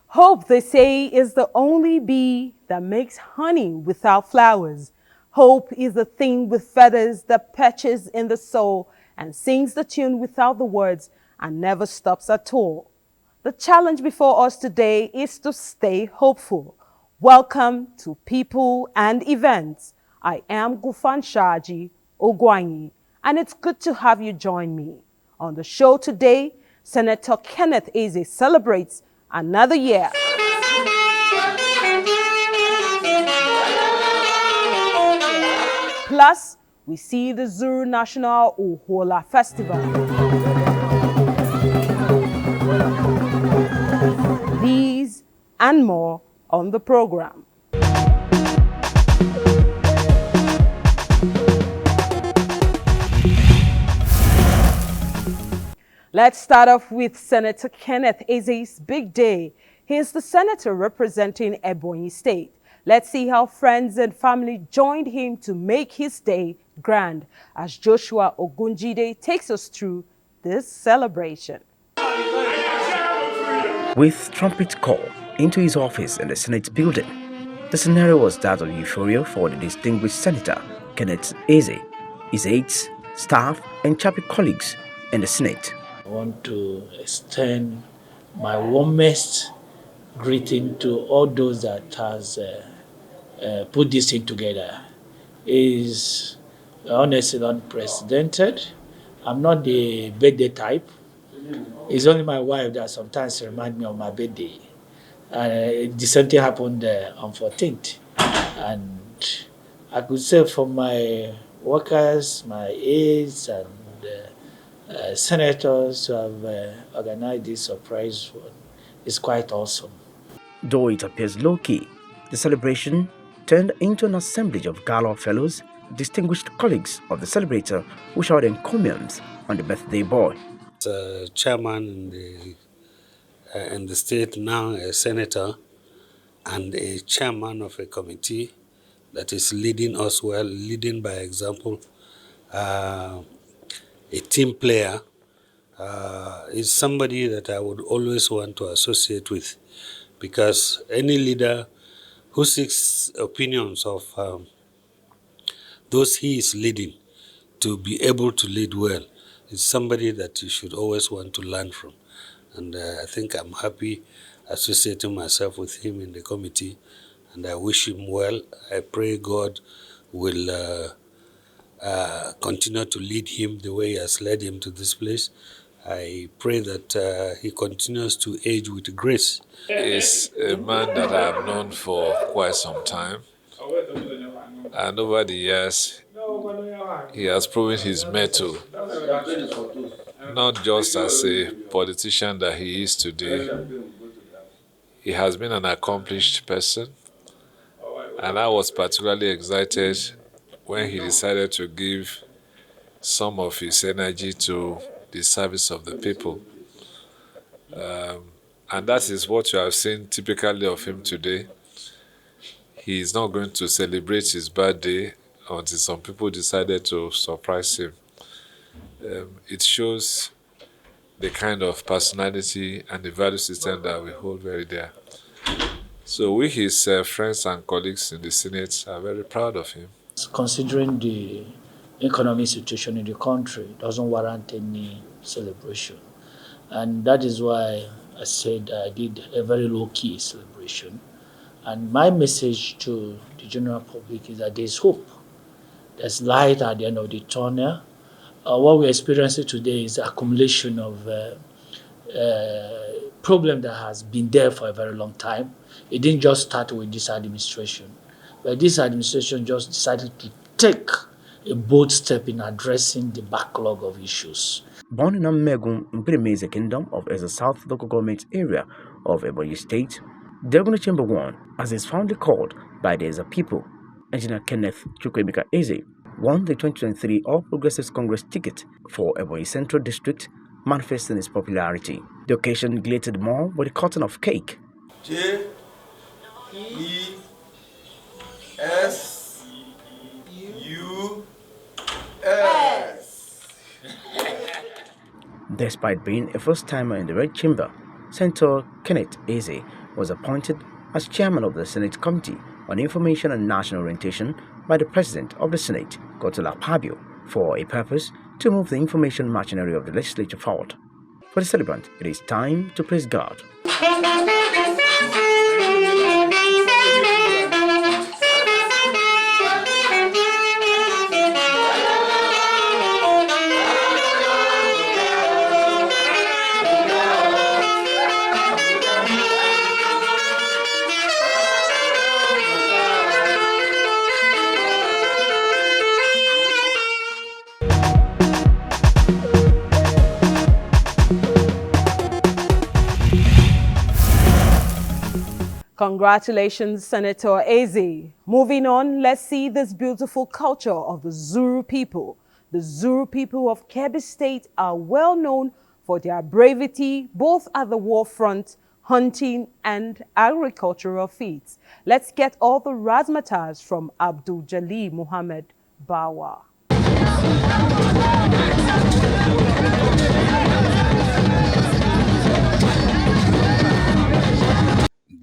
Hope, they say, is the only bee that makes honey without flowers. Hope is the thing with feathers that perches in the soul and sings the tune without the words and never stops at all. The challenge before us today is to stay hopeful. Welcome to People and Events. I am Gufan Shaji Ogwanyi, and it's good to have you join me. On the show today, Senator Kenneth Eze celebrates another year. Plus, we see the Zuru National Ohola Festival. These and more on the program. Let's start off with Senator Kenneth Eze's big day. He is the senator representing Ebonyi State. Let's see how friends and family joined him to make his day grand as Joshua Ogunjide takes us through this celebration. With trumpet call into his office in the Senate building, the scenario was that of euphoria for the distinguished senator Kenneth Eze, his aides, staff, and chapter colleagues in the Senate. I want to extend my warmest greeting to all those that has put this thing together. Is honestly unprecedented. I'm not the birthday type. It's only my wife that sometimes reminds me of my birthday. The same thing happened on 14th. And I could say for my workers, my aides, and senators who have organized this surprise one, is quite awesome. Though it appears low-key, the celebration turned into an assemblage of gala fellows, distinguished colleagues of the celebrator who showered encomiums on the birthday boy. Chairman in the state, now a senator, and a chairman of a committee that is leading us well, leading by example. A team player is somebody that I would always want to associate with, because any leader who seeks opinions of those he is leading to be able to lead well is somebody that you should always want to learn from. And I think I'm happy associating myself with him in the committee, and I wish him well. I pray God will continue to lead him the way he has led him to this place. I pray that he continues to age with grace. He's a man that I have known for quite some time. And over the years, he has proven his mettle, not just as a politician that he is today. He has been an accomplished person. And I was particularly excited when he decided to give some of his energy to the service of the people. And that is what you have seen typically of him today. He is not going to celebrate his birthday until some people decided to surprise him. It shows the kind of personality and the value system that we hold very dear. So we, his friends and colleagues in the Senate, are very proud of him. Considering the economic situation in the country, doesn't warrant any celebration. And that is why I said I did a very low-key celebration. And my message to the general public is that there's hope. There's light at the end of the tunnel. What we're experiencing today is the accumulation of problem that has been there for a very long time. It didn't just start with this administration, but this administration just decided to take a bold step in addressing the backlog of issues. Born in Amegun in Biremese Kingdom of the South Local Government Area of Ebonyi State, Diagonal Chamber 1, as is fondly called by the Eza people, Engineer Kenneth Eze, won the 2023 All Progressives Congress ticket for Ebonyi Central District, manifesting his popularity. The occasion glittered more with a cutting of cake. JESUS. Despite being a first-timer in the Red Chamber, Senator Kenneth Eze was appointed as chairman of the Senate Committee on Information and National Orientation by the President of the Senate, Godswill Akpabio, for a purpose to move the information machinery of the legislature forward. For the celebrant, it is time to praise God. Congratulations, Senator Eze. Moving on, let's see this beautiful culture of the Zuru people. The Zuru people of Kebbi State are well known for their bravery, both at the war front, hunting, and agricultural feats. Let's get all the razzmatazz from Abdul Jalil Muhammad Bawa.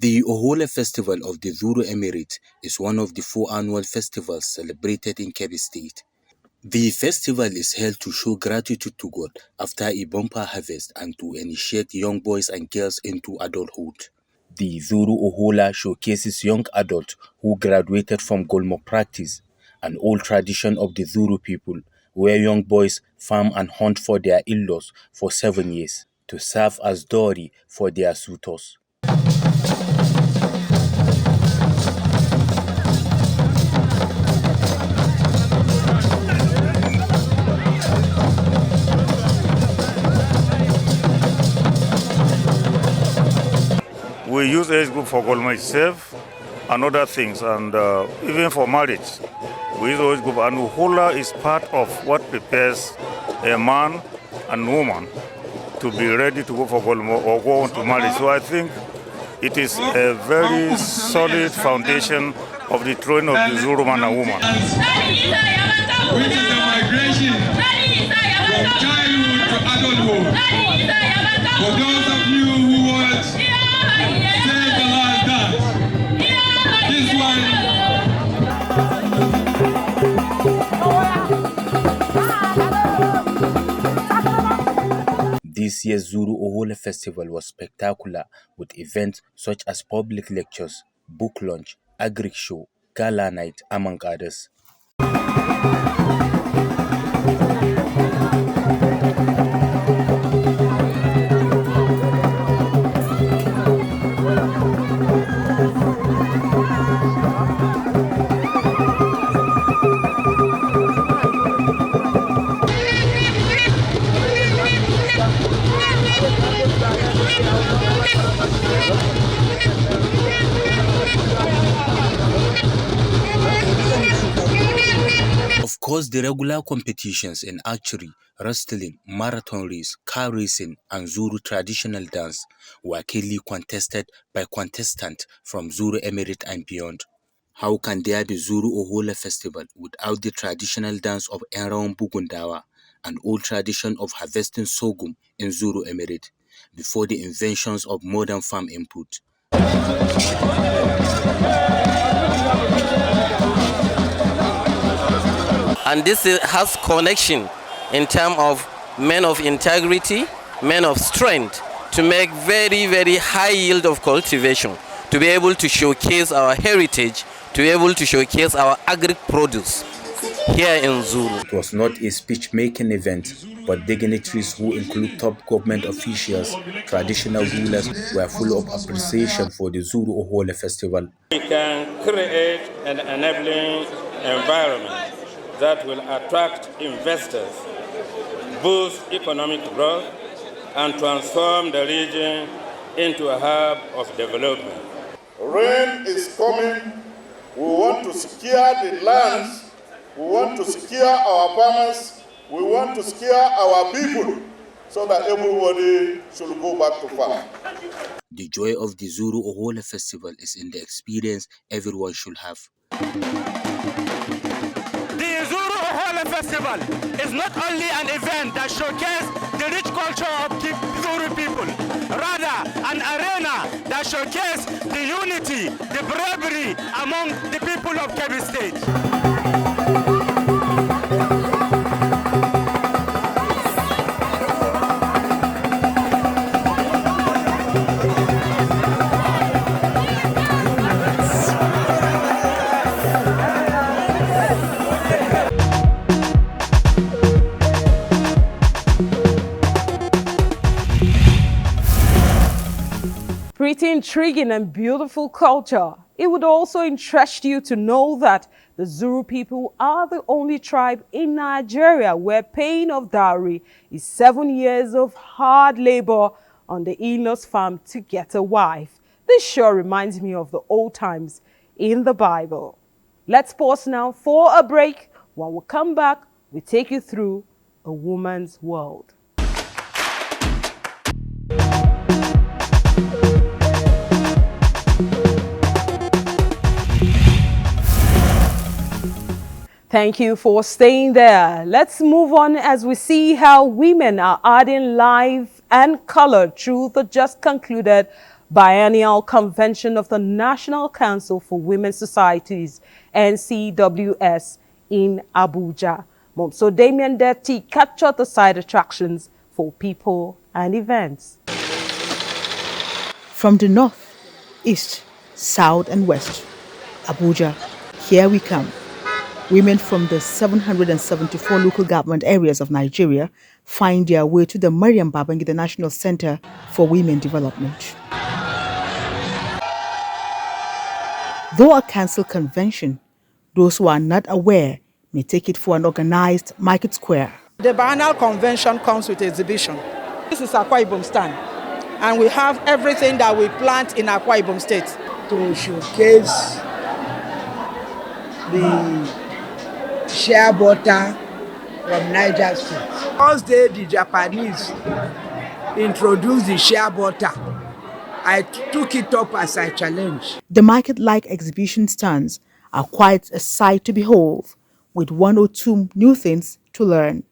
The Ohola Festival of the Zuru Emirate is one of the 4 annual festivals celebrated in Kebbi State. The festival is held to show gratitude to God after a bumper harvest and to initiate young boys and girls into adulthood. The Zuru Ohola showcases young adults who graduated from Golmo practice, an old tradition of the Zuru people, where young boys farm and hunt for their in-laws for 7 years to serve as dowry for their suitors. We use age group for Golma itself and other things, and even for marriage. We use age group, and Ohola is part of what prepares a man and woman to be ready to go for Golma or go on to marriage. So I think it is a very solid foundation of the throne of the Zuru man and woman. Which is the migration from childhood to adulthood. For those of you who want save the last dance, this one. This year's Zuru Ohola Festival was spectacular with events such as public lectures, book launch, agri show, gala night, among others. Of course, the regular competitions in archery, wrestling, marathon race, car racing, and Zuru traditional dance were keenly contested by contestants from Zuru Emirate and beyond. How can there be Zuru Ohola Festival without the traditional dance of Enraon Bugundawa, an old tradition of harvesting sorghum in Zuru Emirate, before the inventions of modern farm input? And this has connection in terms of men of integrity, men of strength to make very, very high yield of cultivation, to be able to showcase our heritage, to be able to showcase our agri-produce here in Zuru. It was not a speech-making event, but dignitaries who include top government officials, traditional rulers were full of appreciation for the Zuru Ohola festival. We can create an enabling environment that will attract investors, boost economic growth, and transform the region into a hub of development. Rain is coming. We want to secure the lands. We want to secure our farmers. We want to secure our people so that everybody should go back to farm. The joy of the Zuru Ohola festival is in the experience everyone should have. The Zuru Ohola festival is not only an event that showcases the rich culture of the Zuru people, rather an arena that showcases the unity, the bravery among the people of Kebbi State. Pretty intriguing and beautiful culture. It would also interest you to know that the Zuru people are the only tribe in Nigeria where paying of dowry is 7 years of hard labor on the in-laws farm to get a wife. This sure reminds me of the old times in the Bible. Let's pause now for a break. When we come back, we take you through a woman's world. Thank you for staying there. Let's move on as we see how women are adding life and color through the just concluded biennial convention of the National Council for Women's Societies, NCWS, in Abuja. So Damien Detti captured the side attractions for people and events. From the north, east, south and west, Abuja, here we come. Women from the 774 local government areas of Nigeria find their way to the Mariam Babangida National Center for Women Development. Though a council convention, those who are not aware may take it for an organized market square. The biennial convention comes with exhibition. This is Akwa Ibom stand, and we have everything that we plant in Akwa Ibom State. To showcase the shea butter from Niger State. First day the Japanese introduced the shea butter, I took it up as a challenge. The market-like exhibition stands are quite a sight to behold, with 1 or 2 new things to learn.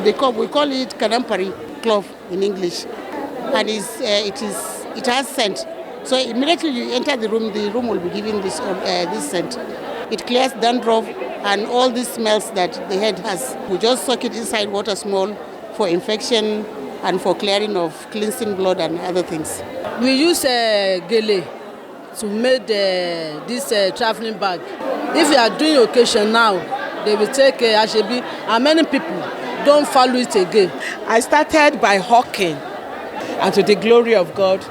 We call it Kanampari clove in English, and it has scent. So immediately you enter the room will be giving this scent. It clears dandruff and all these smells that the head has. We just soak it inside water small for infection and for clearing of cleansing blood and other things. We use gele to make this traveling bag. If you are doing occasion now, they will take ashebi, and many people don't follow it again. I started by hawking, and to the glory of God,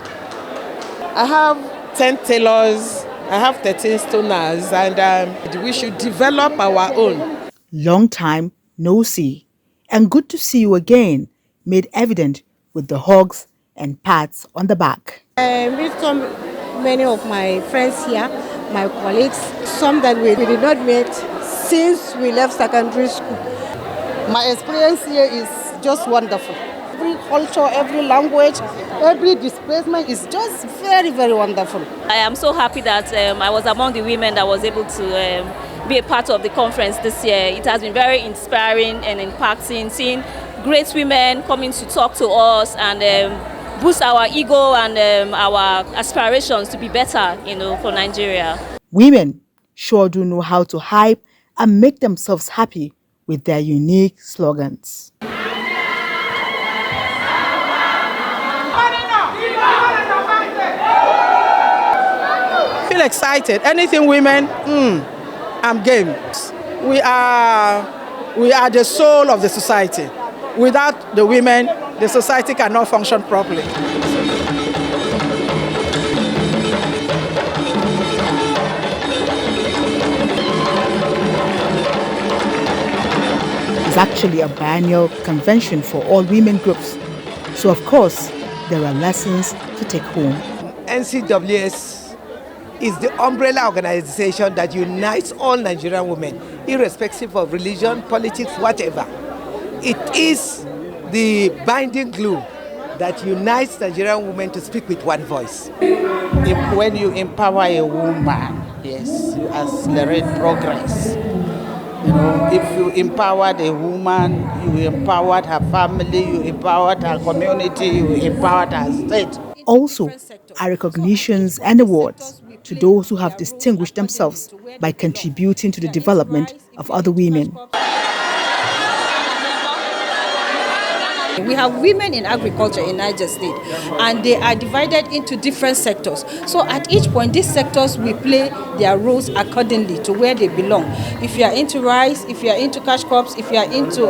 I have 10 tailors, I have 13 stoners, and we should develop our own. Long time no see, and good to see you again, made evident with the hugs and pats on the back. I meet so many of my friends here, my colleagues, some that we did not meet since we left secondary school. My experience here is just wonderful. Every culture, every language, every displacement is just very, very wonderful. I am so happy that I was among the women that was able to be a part of the conference this year. It has been very inspiring and impacting, seeing great women coming to talk to us and boost our ego and our aspirations to be better, for Nigeria. Women sure do know how to hype and make themselves happy with their unique slogans. Feel excited. Anything women, I'm game. We are the soul of the society. Without the women, the society cannot function properly. It's actually a biennial convention for all women groups. So of course, there are lessons to take home. NCWS is the umbrella organization that unites all Nigerian women, irrespective of religion, politics, whatever. It is the binding glue that unites Nigerian women to speak with one voice. When you empower a woman, yes, you accelerate progress. You know, if you empowered a woman, you empowered her family, you empowered her community, you empowered her state. Also, are recognitions and awards to those who have distinguished themselves by contributing to the development of other women. We have women in agriculture in Niger State, and they are divided into different sectors. So at each point, these sectors will play their roles accordingly to where they belong. If you are into rice, if you are into cash crops, if you are into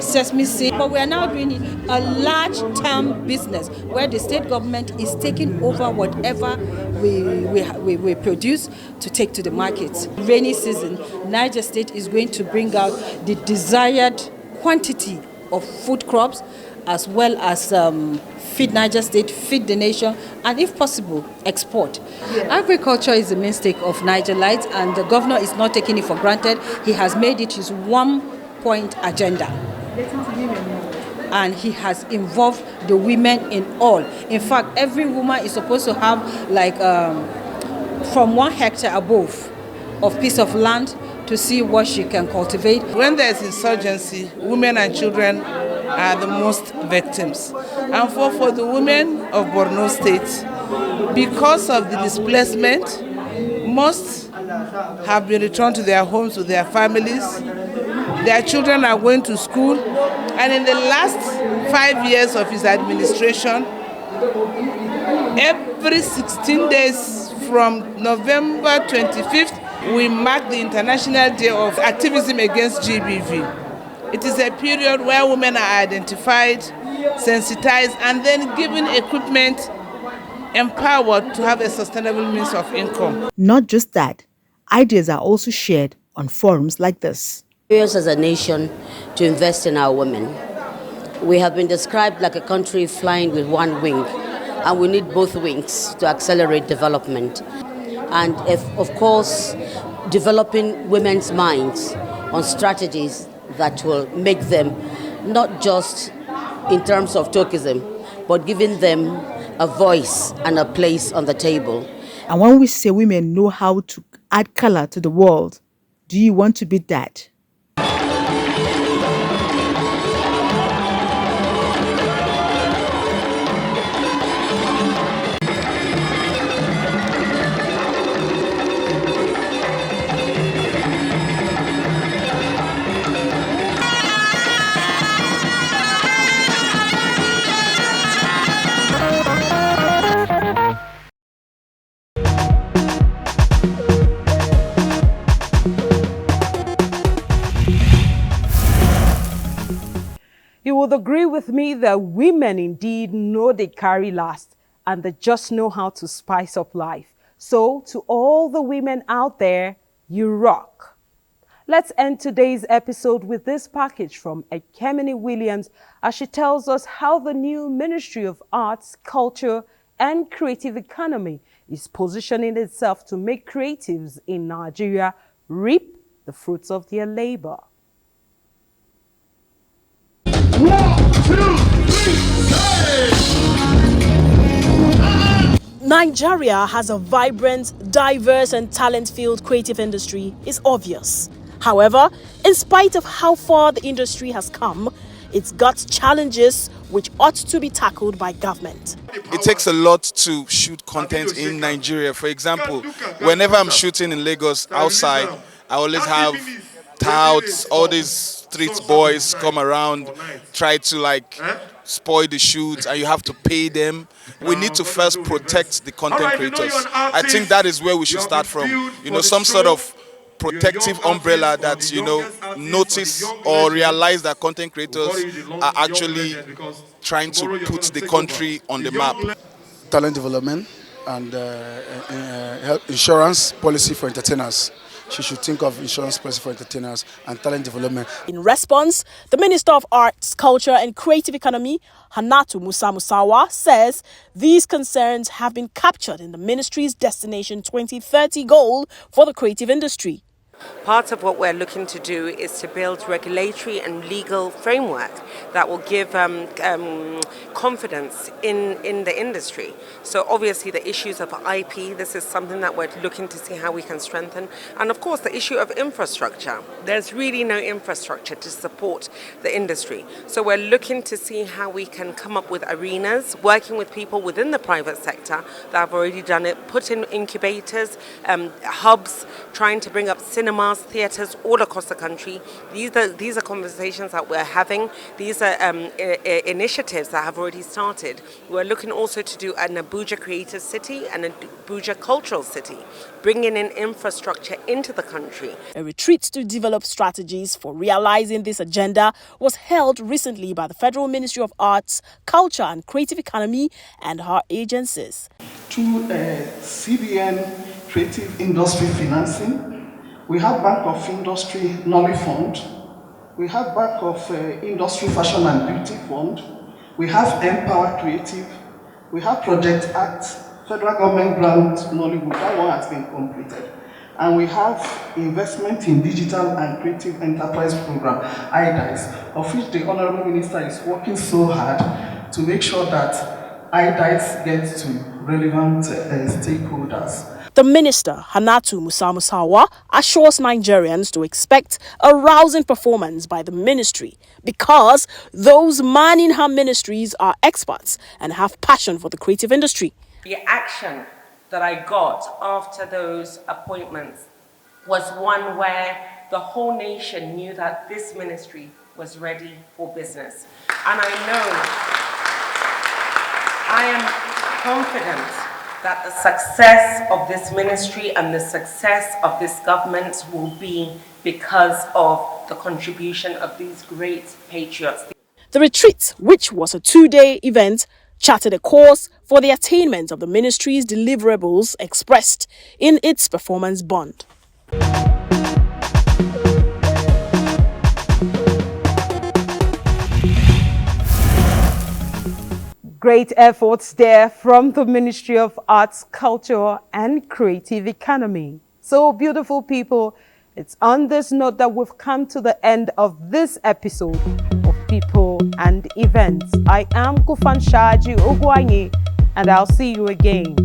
sesame seed. But we are now doing a large-term business where the state government is taking over whatever we produce to take to the markets. Rainy season, Niger State is going to bring out the desired quantity of food crops, as well as feed Niger State, feed the nation, and if possible, export. Agriculture is the mainstay of Niger Light, and the governor is not taking it for granted. He has made it his one-point agenda. And he has involved the women in all. In fact, every woman is supposed to have like from 1 hectare above of piece of land to see what she can cultivate. When there's insurgency, women and children are the most victims. And for the women of Borno State, because of the displacement, most have been returned to their homes with their families. Their children are going to school. And in the last 5 years of his administration, every 16 days from November 25th, we mark the International Day of Activism Against GBV. It is a period where women are identified, sensitized, and then given equipment, empowered to have a sustainable means of income. Not just that, ideas are also shared on forums like this. We as a nation to invest in our women. We have been described like a country flying with one wing, and we need both wings to accelerate development. And of course, developing women's minds on strategies that will make them not just in terms of tokenism, but giving them a voice and a place on the table. And when we say women know how to add color to the world, do you want to be that? You would agree with me that women indeed know they carry last and they just know how to spice up life. So to all the women out there, you rock. Let's end today's episode with this package from Ekemini Williams as she tells us how the new Ministry of Arts, Culture and Creative Economy is positioning itself to make creatives in Nigeria reap the fruits of their labor. 1, 2, 3, Nigeria has a vibrant, diverse and talent-filled creative industry is obvious. However, in spite of how far the industry has come, it's got challenges which ought to be tackled by government. It takes a lot to shoot content in Nigeria. For example, whenever I'm shooting in Lagos outside, I always have touts, all these street boys come around, try to like spoil the shoots, and you have to pay them. We need to first protect the content creators. I think that is where we should start from. You know, some sort of protective umbrella that, you know, notice or realize that content creators are actually trying to put the country on the map. Talent development and insurance policy for entertainers. She should think of insurance policy for entertainers and talent development. In response, the Minister of Arts, Culture and Creative Economy, Hannatu Musa Musawa, says these concerns have been captured in the ministry's Destination 2030 goal for the creative industry. Part of what we're looking to do is to build regulatory and legal framework that will give confidence in the industry. So obviously the issues of IP, this is something that we're looking to see how we can strengthen. And of course the issue of infrastructure. There's really no infrastructure to support the industry. So we're looking to see how we can come up with arenas, working with people within the private sector that have already done it, put in incubators, hubs, trying to bring up cinemas, theatres all across the country. These are conversations that we're having. These are initiatives that have already started. We're looking also to do an Abuja creative city and an Abuja cultural city, bringing in infrastructure into the country. A retreat to develop strategies for realizing this agenda was held recently by the Federal Ministry of Arts, Culture and Creative Economy and her agencies. Through CBN Creative Industry Financing, we have Bank of Industry Nolly Fund, we have Bank of Industry Fashion and Beauty Fund, we have Empower Creative, we have Project Act, Federal Government Grant Nollywood, that one has been completed. And we have Investment in Digital and Creative Enterprise Program, IDICE, of which the Honorable Minister is working so hard to make sure that IDICE gets to relevant stakeholders. The Minister, Hannatu Musa Musawa, assures Nigerians to expect a rousing performance by the ministry because those manning her ministries are experts and have passion for the creative industry. The action that I got after those appointments was one where the whole nation knew that this ministry was ready for business. And I am confident that the success of this ministry and the success of this government will be because of the contribution of these great patriots. The retreat, which was a 2-day event, charted a course for the attainment of the ministry's deliverables expressed in its performance bond. Great efforts there from the Ministry of Arts, Culture and Creative Economy. So beautiful people, it's on this note that we've come to the end of this episode of People and Events. I am Kufan Shaji Ogwanye and I'll see you again.